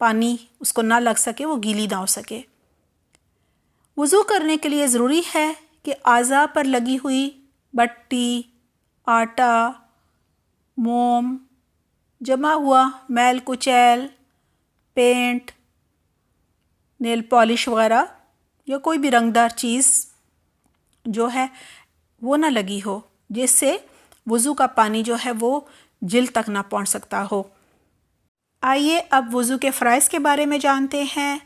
پانی اس کو نہ لگ سکے، وہ گیلی نہ ہو سکے۔ وضو کرنے کے لیے ضروری ہے کہ اعضاء پر لگی ہوئی بٹی، آٹا، موم، جمع ہوا میل کچیل، پینٹ، نیل پالش وغیرہ یا کوئی بھی رنگدار چیز جو ہے وہ نہ لگی ہو، جس سے وضو کا پانی جو ہے وہ جلد تک نہ پہنچ سکتا ہو۔ آئیے اب وضو کے فرائض کے بارے میں جانتے ہیں۔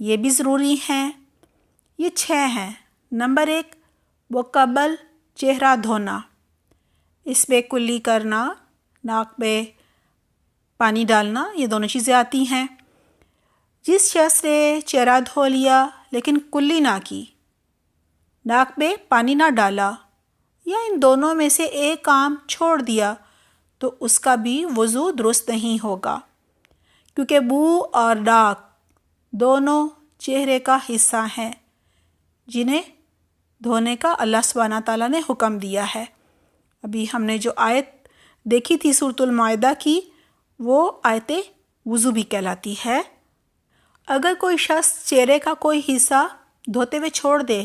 یہ بھی ضروری ہیں۔ یہ 6 ہیں۔ نمبر 1، مکمل چہرہ دھونا۔ اس میں کلی کرنا، ناک میں پانی ڈالنا، یہ دونوں چیزیں آتی ہیں۔ جس شخص نے چہرہ دھو لیا لیکن کلی نہ کی، ناک میں پانی نہ ڈالا یا ان دونوں میں سے ایک کام چھوڑ دیا تو اس کا بھی وضو درست نہیں ہوگا، کیونکہ منہ اور ناک دونوں چہرے کا حصہ ہیں جنہیں دھونے کا اللہ سبحانہ تعالیٰ نے حکم دیا ہے۔ ابھی ہم نے جو آیت دیکھی تھی سورۃ المائدہ کی، وہ آیت وضو بھی کہلاتی ہے۔ اگر کوئی شخص چہرے کا کوئی حصہ دھوتے ہوئے چھوڑ دے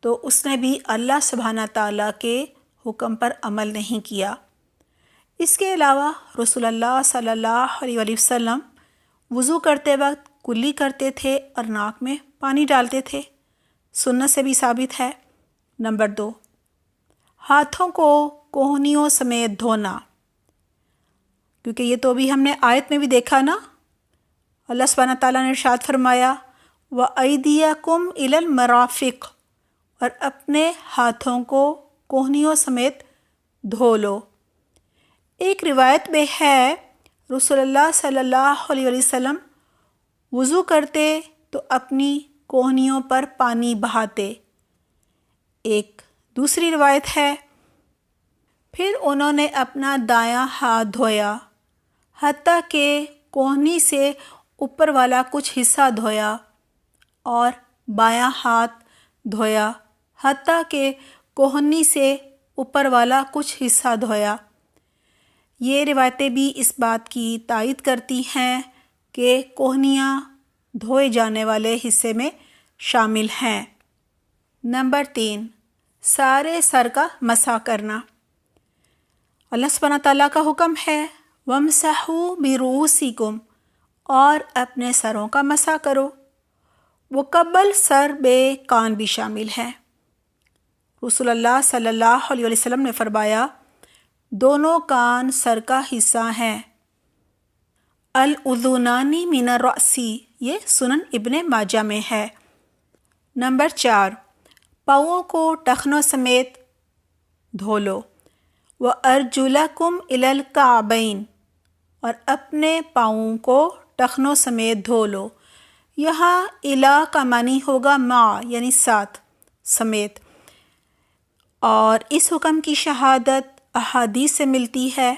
تو اس نے بھی اللہ سبحانہ تعالیٰ کے حکم پر عمل نہیں کیا۔ اس کے علاوہ رسول اللہ صلی اللہ علیہ وآلہ وسلم وضو کرتے وقت کلی کرتے تھے اور ناک میں پانی ڈالتے تھے، سنت سے بھی ثابت ہے۔ نمبر 2، ہاتھوں کو کوہنیوں سمیت دھونا، کیونکہ یہ تو بھی ہم نے آیت میں بھی دیکھا نا، اللہ سبحانہ تعالیٰ نے ارشاد فرمایا وَأَيْدِيَكُمْ إِلَى الْمَرَافِقِ، اور اپنے ہاتھوں کو کوہنیوں سمیت دھو لو۔ ایک روایت میں ہے رسول اللہ صلی اللہ علیہ وسلم وضو کرتے تو اپنی کوہنیوں پر پانی بہاتے۔ ایک دوسری روایت ہے پھر انہوں نے اپنا دایاں ہاتھ دھویا حتیٰ کہ کوہنی سے اوپر والا کچھ حصہ دھویا، اور بایاں ہاتھ دھویا حتیٰ کہ کوہنی سے اوپر والا کچھ حصہ دھویا۔ یہ روایتیں بھی اس بات کی تائید کرتی ہیں کہ کوہنیاں دھوئے جانے والے حصے میں شامل ہیں۔ نمبر 3، سارے سر کا مسح کرنا۔ اللہ سبحانہ تعالیٰ کا حکم ہے وَامْسَحُوا بِرُؤُوسِكُمْ، اور اپنے سروں کا مسح کرو۔ مکمل سر میں کان بھی شامل ہے۔ رسول اللہ صلی اللہ علیہ وسلم نے فرمایا دونوں کان سر کا حصہ ہیں۔ الْأُذُنَانِ مِنَ الرَّأْسِ، یہ سنن ابن ماجہ میں ہے۔ نمبر 4، پاؤں کو ٹخنوں سمیت دھو لو۔ وَأَرْجُلَكُمْ إِلَى الْكَعْبَيْنِ، اور اپنے پاؤں کو ٹخنوں سمیت دھو لو۔ یہاں الا کا معنی ہوگا مع، یعنی ساتھ، سمیت۔ اور اس حکم کی شہادت احادیث سے ملتی ہے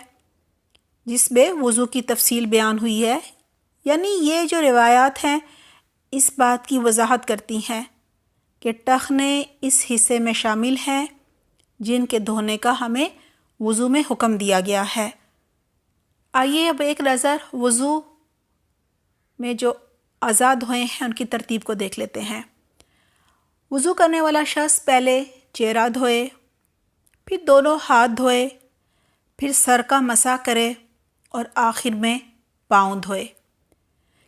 جس میں وضو کی تفصیل بیان ہوئی ہے، یعنی یہ جو روایات ہیں اس بات کی وضاحت کرتی ہیں کہ ٹخنے اس حصے میں شامل ہیں جن کے دھونے کا ہمیں وضو میں حکم دیا گیا ہے۔ آئیے اب ایک نظر وضو میں جو اعضاء دھوئے ہیں ان کی ترتیب کو دیکھ لیتے ہیں۔ وضو کرنے والا شخص پہلے چہرہ دھوئے، پھر دونوں ہاتھ دھوئے، پھر سر کا مسح کرے اور آخر میں پاؤں دھوئے،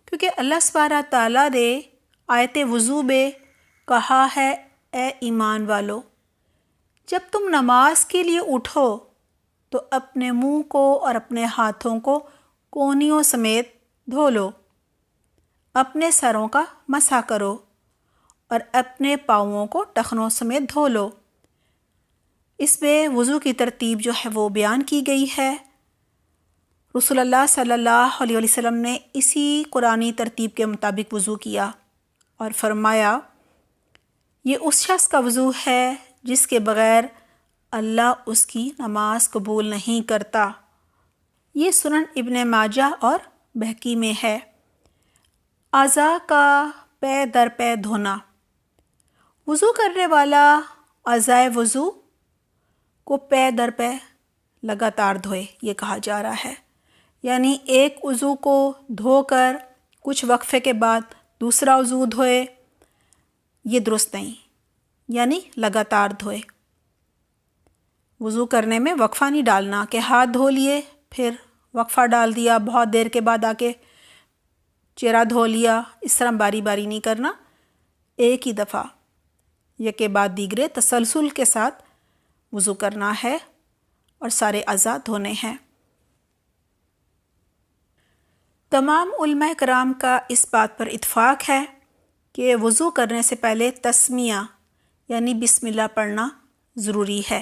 کیونکہ اللہ سبحانہ تعالیٰ نے آیت وضو میں کہا ہے اے ایمان والو، جب تم نماز کے لیے اٹھو تو اپنے منہ کو اور اپنے ہاتھوں کو کونیوں سمیت دھو لو، اپنے سروں کا مسح کرو اور اپنے پاؤں کو ٹخنوں سمیت دھو لو۔ اس میں وضو کی ترتیب جو ہے وہ بیان کی گئی ہے۔ رسول اللہ صلی اللہ علیہ وسلم نے اسی قرآنی ترتیب کے مطابق وضو کیا اور فرمایا یہ اس شخص کا وضو ہے جس کے بغیر اللہ اس کی نماز قبول نہیں کرتا۔ یہ سنن ابن ماجہ اور بہقی میں ہے۔ اعضاء کا پے در پے دھونا۔ وضو کرنے والا اعضاء وضو کو پے در پے لگاتار دھوئے، یہ کہا جا رہا ہے۔ یعنی ایک عضو کو دھو کر کچھ وقفے کے بعد دوسرا عضو دھوئے، یہ درست نہیں، یعنی لگاتار دھوئے۔ وضو کرنے میں وقفہ نہیں ڈالنا کہ ہاتھ دھو لیے پھر وقفہ ڈال دیا، بہت دیر کے بعد آ کے چہرہ دھو لیا، اس طرح باری باری نہیں کرنا، ایک ہی دفعہ یکے بعد دیگرے تسلسل کے ساتھ وضو کرنا ہے اور سارے اعضاء دھونے ہیں۔ تمام علماء کرام کا اس بات پر اتفاق ہے کہ وضو کرنے سے پہلے تسمیہ یعنی بسم اللہ پڑھنا ضروری ہے۔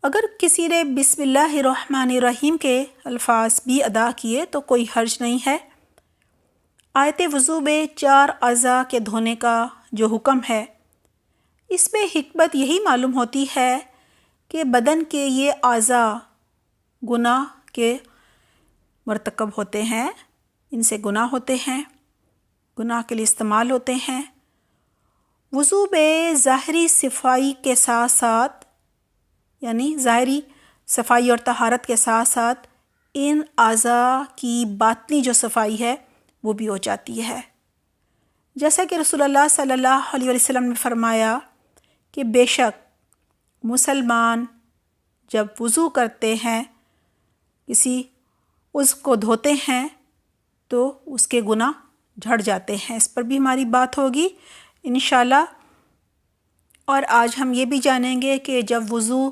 اگر کسی نے بسم اللہ الرحمن الرحیم کے الفاظ بھی ادا کیے تو کوئی حرج نہیں ہے۔ آیت وضو میں 4 اعضاء کے دھونے کا جو حکم ہے، اس میں حکمت یہی معلوم ہوتی ہے کہ بدن کے یہ اعضاء گناہ کے مرتکب ہوتے ہیں، ان سے گناہ ہوتے ہیں، گناہ کے لیے استعمال ہوتے ہیں۔ وضو میں ظاہری صفائی کے ساتھ ساتھ، یعنی ظاہری صفائی اور طہارت کے ساتھ ساتھ ان اعضاء کی باطنی جو صفائی ہے وہ بھی ہو جاتی ہے۔ جیسا کہ رسول اللہ صلی اللہ علیہ وسلم نے فرمایا کہ بے شک مسلمان جب وضو کرتے ہیں، کسی عضو کو دھوتے ہیں تو اس کے گناہ جھڑ جاتے ہیں۔ اس پر بھی ہماری بات ہوگی انشاءاللہ۔ اور آج ہم یہ بھی جانیں گے کہ جب وضو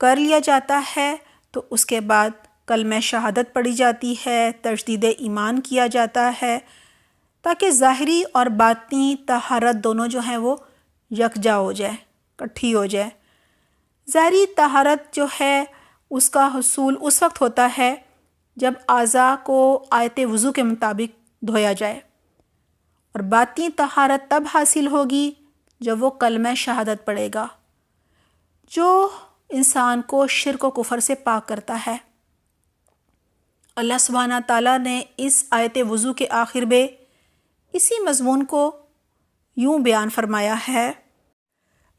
کر لیا جاتا ہے تو اس کے بعد کلمہ شہادت پڑھی جاتی ہے، تجدید ایمان کیا جاتا ہے، تاکہ ظاہری اور باطنی طہارت دونوں جو ہیں وہ یکجا ہو جائے، اکٹھی ہو جائے۔ ظاہری طہارت جو ہے اس کا حصول اس وقت ہوتا ہے جب اعضاء کو آیت وضو کے مطابق دھویا جائے، اور باطنی طہارت تب حاصل ہوگی جب وہ کلمہ شہادت پڑھے گا، جو انسان کو شرک و کفر سے پاک کرتا ہے۔ اللہ سبحانہ تعالیٰ نے اس آیت وضو کے آخر میں اسی مضمون کو یوں بیان فرمایا ہے: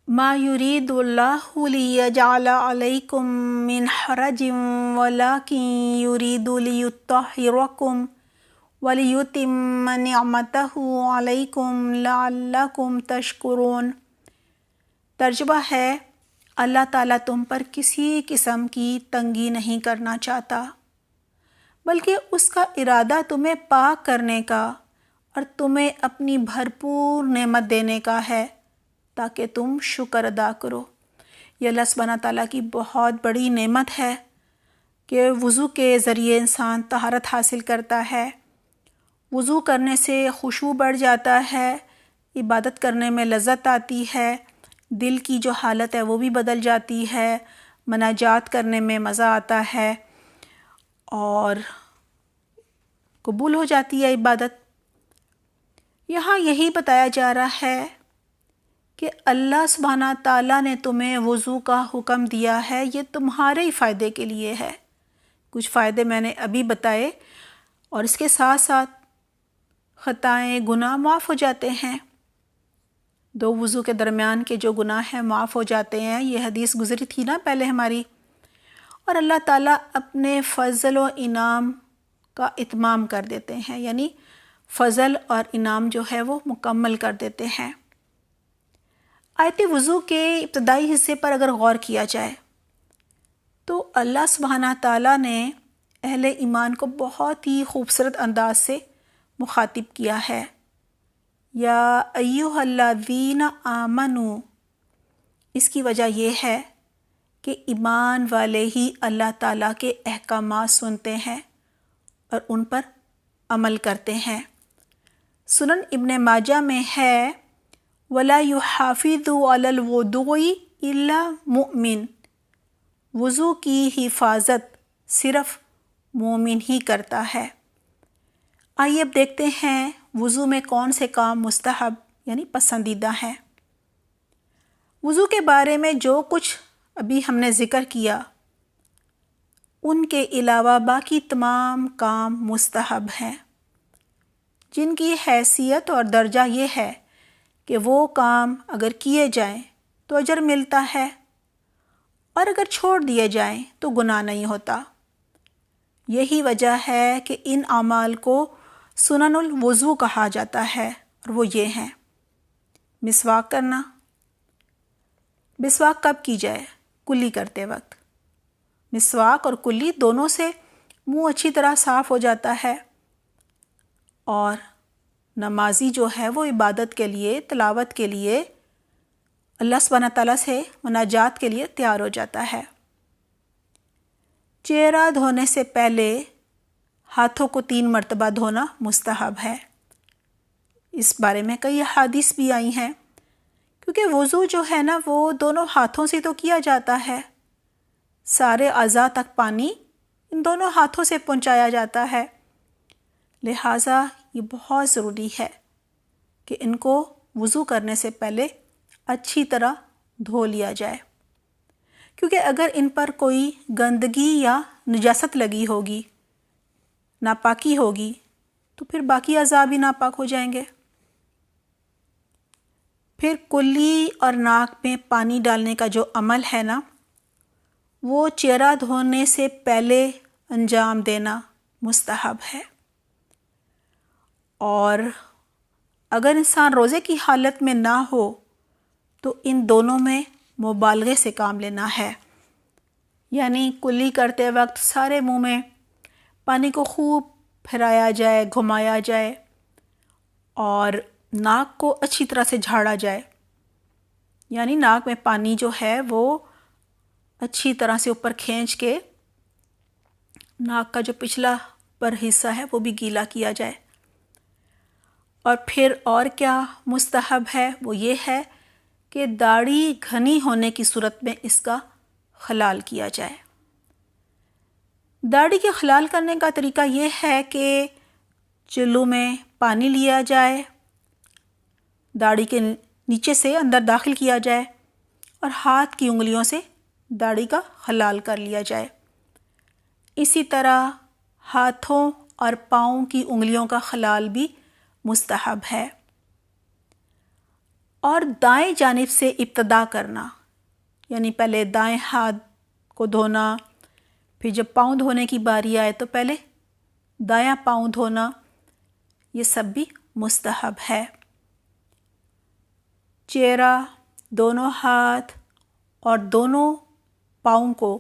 ما یرید اللہ لیجعل علیکم من حرج ولکن یرید لیطہرکم ولیتم نعمتہ علیکم لعلکم تشکرون۔ ترجمہ ہے: اللہ تعالیٰ تم پر کسی قسم کی تنگی نہیں کرنا چاہتا، بلکہ اس کا ارادہ تمہیں پاک کرنے کا اور تمہیں اپنی بھرپور نعمت دینے کا ہے تاکہ تم شکر ادا کرو۔ یہ اللہ سبحانہ تعالیٰ کی بہت بڑی نعمت ہے کہ وضو کے ذریعے انسان طہارت حاصل کرتا ہے۔ وضو کرنے سے خشوع بڑھ جاتا ہے، عبادت کرنے میں لذت آتی ہے، دل کی جو حالت ہے وہ بھی بدل جاتی ہے، مناجات کرنے میں مزہ آتا ہے اور قبول ہو جاتی ہے عبادت۔ یہاں یہی بتایا جا رہا ہے کہ اللہ سبحانہ تعالیٰ نے تمہیں وضو کا حکم دیا ہے، یہ تمہارے ہی فائدے کے لیے ہے۔ کچھ فائدے میں نے ابھی بتائے، اور اس کے ساتھ ساتھ خطائیں، گناہ معاف ہو جاتے ہیں۔ 2 وضو کے درمیان کے جو گناہ ہیں معاف ہو جاتے ہیں، یہ حدیث گزری تھی نا پہلے ہماری۔ اور اللہ تعالیٰ اپنے فضل و انعام کا اتمام کر دیتے ہیں، یعنی فضل اور انعام جو ہے وہ مکمل کر دیتے ہیں۔ آیت وضو کے ابتدائی حصے پر اگر غور کیا جائے تو اللہ سبحانہ تعالیٰ نے اہل ایمان کو بہت ہی خوبصورت انداز سے مخاطب کیا ہے۔ یا ایھا الذین آمنوا، اس کی وجہ یہ ہے کہ ایمان والے ہی اللہ تعالیٰ کے احکامات سنتے ہیں اور ان پر عمل کرتے ہیں۔ سنن ابن ماجہ میں ہے: وَلَا يُحَافِظُ عَلَى الْوُضُوءِ إِلَّا مُؤْمِنٌ، وضو کی حفاظت صرف مومن ہی کرتا ہے۔ آئیے اب دیکھتے ہیں وضو میں کون سے کام مستحب یعنی پسندیدہ ہیں۔ وضو کے بارے میں جو کچھ ابھی ہم نے ذکر کیا، ان کے علاوہ باقی تمام کام مستحب ہیں، جن کی حیثیت اور درجہ یہ ہے کہ وہ کام اگر کیے جائیں تو اجر ملتا ہے، اور اگر چھوڑ دیے جائیں تو گناہ نہیں ہوتا۔ یہی وجہ ہے کہ ان اعمال کو سنن الوضو کہا جاتا ہے، اور وہ یہ ہیں: مسواک کرنا۔ مسواک کب کی جائے؟ کلی کرتے وقت۔ مسواک اور کلی دونوں سے منہ اچھی طرح صاف ہو جاتا ہے، اور نمازی جو ہے وہ عبادت کے لیے، تلاوت کے لیے، اللہ سبحانہ تعالیٰ سے مناجات کے لیے تیار ہو جاتا ہے۔ چہرہ دھونے سے پہلے ہاتھوں کو 3 مرتبہ دھونا مستحب ہے۔ اس بارے میں کئی احادیث بھی آئی ہیں، کیونکہ وضو جو ہے نا وہ دونوں ہاتھوں سے تو کیا جاتا ہے، سارے اعضاء تک پانی ان دونوں ہاتھوں سے پہنچایا جاتا ہے، لہٰذا یہ بہت ضروری ہے کہ ان کو وضو کرنے سے پہلے اچھی طرح دھو لیا جائے، کیونکہ اگر ان پر کوئی گندگی یا نجاست لگی ہوگی، ناپاکی ہوگی، تو پھر باقی اعضاء بھی ناپاک ہو جائیں گے۔ پھر کلی اور ناک میں پانی ڈالنے کا جو عمل ہے نا، وہ چہرہ دھونے سے پہلے انجام دینا مستحب ہے، اور اگر انسان روزے کی حالت میں نہ ہو تو ان دونوں میں مبالغے سے کام لینا ہے، یعنی کلی کرتے وقت سارے منہ میں پانی کو خوب پھیرایا جائے، گھمایا جائے، اور ناک کو اچھی طرح سے جھاڑا جائے، یعنی ناک میں پانی جو ہے وہ اچھی طرح سے اوپر کھینچ کے ناک کا جو پچھلا پر حصہ ہے وہ بھی گیلا کیا جائے۔ اور پھر اور کیا مستحب ہے؟ وہ یہ ہے کہ داڑھی گھنی ہونے کی صورت میں اس کا خلال کیا جائے۔ داڑھی کے خلال کرنے کا طریقہ یہ ہے کہ چلو میں پانی لیا جائے، داڑھی کے نیچے سے اندر داخل کیا جائے، اور ہاتھ کی انگلیوں سے داڑھی کا خلال کر لیا جائے۔ اسی طرح ہاتھوں اور پاؤں کی انگلیوں کا خلال بھی مستحب ہے، اور دائیں جانب سے ابتدا کرنا، یعنی پہلے دائیں ہاتھ کو دھونا، پھر جب پاؤں دھونے کی باری آئے تو پہلے دایاں پاؤں دھونا، یہ سب بھی مستحب ہے۔ چہرہ، دونوں ہاتھ اور دونوں پاؤں کو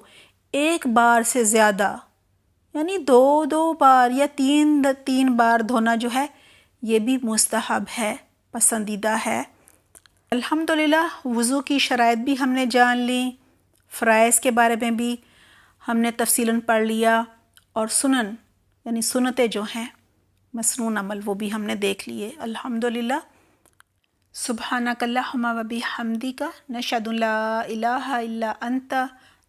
ایک بار سے زیادہ، یعنی 2 بار یا 3 بار دھونا جو ہے یہ بھی مستحب ہے، پسندیدہ ہے۔ الحمدللہ وضو کی شرائط بھی ہم نے جان لی، فرائض کے بارے میں بھی ہم نے تفصیلاً پڑھ لیا، اور سنن یعنی سنتیں جو ہیں مسنون عمل وہ بھی ہم نے دیکھ لیے الحمدللہ۔ سبحانک اللہم و بحمدک نشہد ان لا الہ الا انت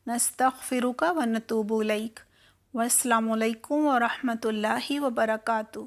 نستغفرک و نتوب الیک۔ والسلام علیکم ورحمۃ اللہ وبرکاتہ۔